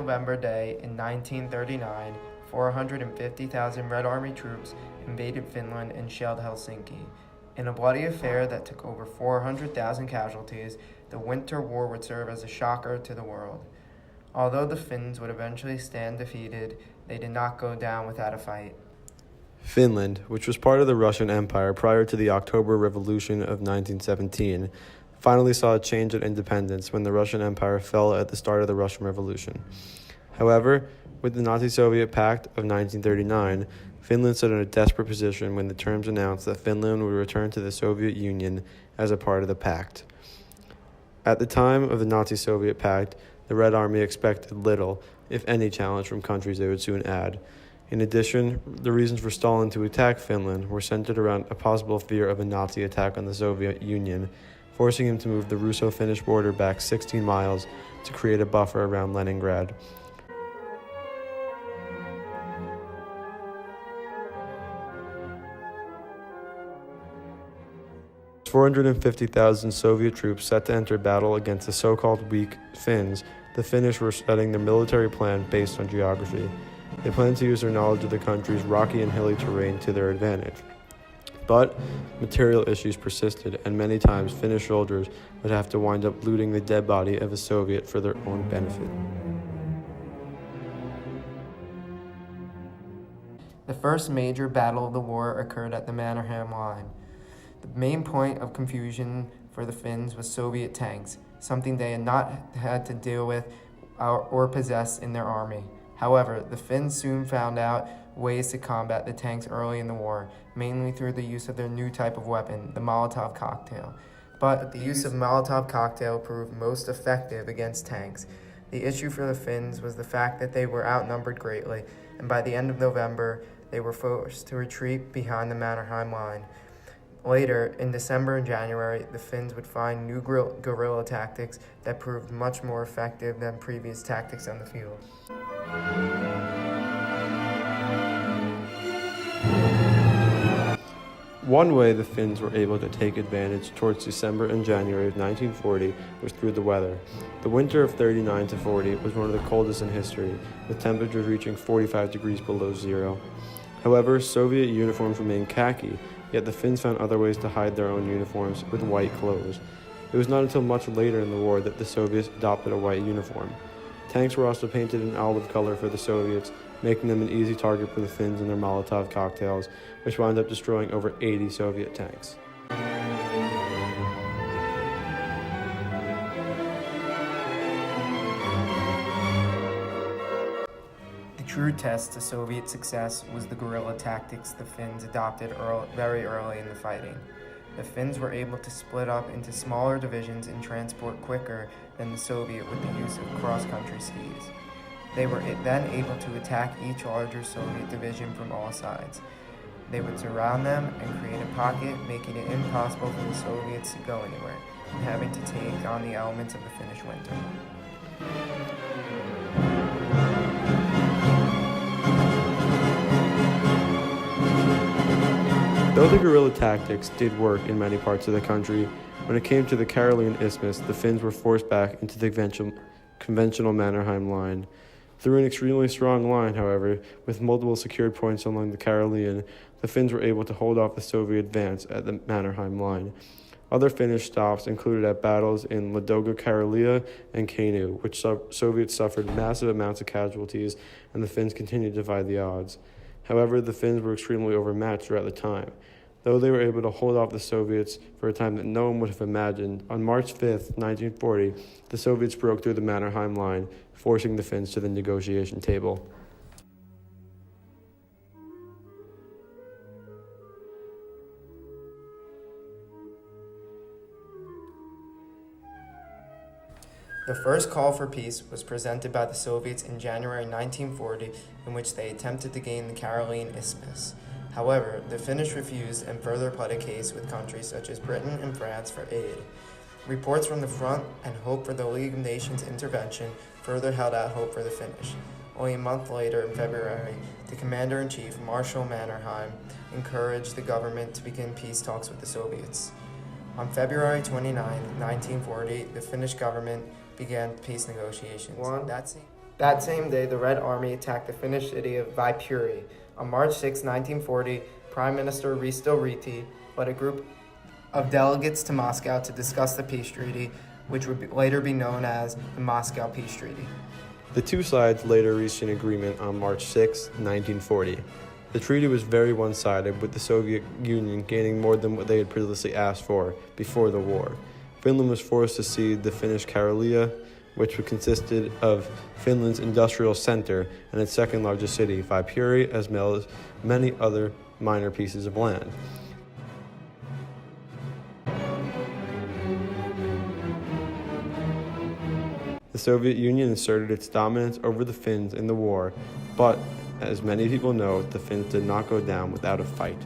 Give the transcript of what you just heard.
November Day in 1939, 450,000 Red Army troops invaded Finland and shelled Helsinki. In a bloody affair that took over 400,000 casualties, the Winter War would serve as a shocker to the world. Although the Finns would eventually stand defeated, they did not go down without a fight. Finland, which was part of the Russian Empire prior to the October Revolution of 1917, finally saw a change of independence when the Russian Empire fell at the start of the Russian Revolution. However, with the Nazi-Soviet Pact of 1939, Finland stood in a desperate position when the terms announced that Finland would return to the Soviet Union as a part of the pact. At the time of the Nazi-Soviet Pact, the Red Army expected little, if any, challenge from countries they would soon add. In addition, the reasons for Stalin to attack Finland were centered around a possible fear of a Nazi attack on the Soviet Union, forcing him to move the Russo-Finnish border back 16 miles to create a buffer around Leningrad. With 450,000 Soviet troops set to enter battle against the so-called weak Finns, the Finnish were setting their military plan based on geography. They planned to use their knowledge of the country's rocky and hilly terrain to their advantage. But material issues persisted, and many times Finnish soldiers would have to wind up looting the dead body of a Soviet for their own benefit. The first major battle of the war occurred at the Mannerheim Line. The main point of confusion for the Finns was Soviet tanks, something they had not had to deal with or possess in their army. However, the Finns soon found out ways to combat the tanks early in the war, mainly through the use of their new type of weapon, the Molotov cocktail. But the use of Molotov cocktail proved most effective against tanks. The issue for the Finns was the fact that they were outnumbered greatly, and by the end of November, they were forced to retreat behind the Mannerheim Line. Later, in December and January, the Finns would find new guerrilla tactics that proved much more effective than previous tactics on the field. One way the Finns were able to take advantage towards December and January of 1940 was through the weather. The winter of 39 to 40 was one of the coldest in history, with temperatures reaching 45 degrees below zero. However, Soviet uniforms remained khaki, yet the Finns found other ways to hide their own uniforms with white clothes. It was not until much later in the war that the Soviets adopted a white uniform. Tanks were also painted an olive color for the Soviets, making them an easy target for the Finns and their Molotov cocktails, which wound up destroying over 80 Soviet tanks. The true test to Soviet success was the guerrilla tactics the Finns adopted very early in the fighting. The Finns were able to split up into smaller divisions and transport quicker than the Soviet with the use of cross-country skis. They were then able to attack each larger Soviet division from all sides. They would surround them and create a pocket, making it impossible for the Soviets to go anywhere, and having to take on the elements of the Finnish winter. Though the guerrilla tactics did work in many parts of the country, when it came to the Karelian Isthmus, the Finns were forced back into the conventional Mannerheim Line. Through an extremely strong line, however, with multiple secured points along the Karelian, the Finns were able to hold off the Soviet advance at the Mannerheim Line. Other Finnish stops included at battles in Ladoga Karelia and Kainuu, which Soviets suffered massive amounts of casualties, and the Finns continued to defy the odds. However, the Finns were extremely overmatched throughout the time. Though they were able to hold off the Soviets for a time that no one would have imagined, on March 5, 1940, the Soviets broke through the Mannerheim Line, forcing the Finns to the negotiation table. The first call for peace was presented by the Soviets in January 1940, in which they attempted to gain the Karelian Isthmus. However, the Finnish refused and further pled a case with countries such as Britain and France for aid. Reports from the front and hope for the League of Nations intervention further held out hope for the Finnish. Only a month later, in February, the Commander-in-Chief, Marshal Mannerheim, encouraged the government to begin peace talks with the Soviets. On February 29, 1940, the Finnish government began peace negotiations. That same day, the Red Army attacked the Finnish city of Viipuri. On March 6, 1940, Prime Minister Risto Ryti led a group of delegates to Moscow to discuss the peace treaty, which would later be known as the Moscow Peace Treaty. The two sides later reached an agreement on March 6, 1940. The treaty was very one-sided, with the Soviet Union gaining more than what they had previously asked for before the war. Finland was forced to cede the Finnish Karelia, which consisted of Finland's industrial center and its second largest city, Viipuri, as well as many other minor pieces of land. The Soviet Union asserted its dominance over the Finns in the war, but, as many people know, the Finns did not go down without a fight.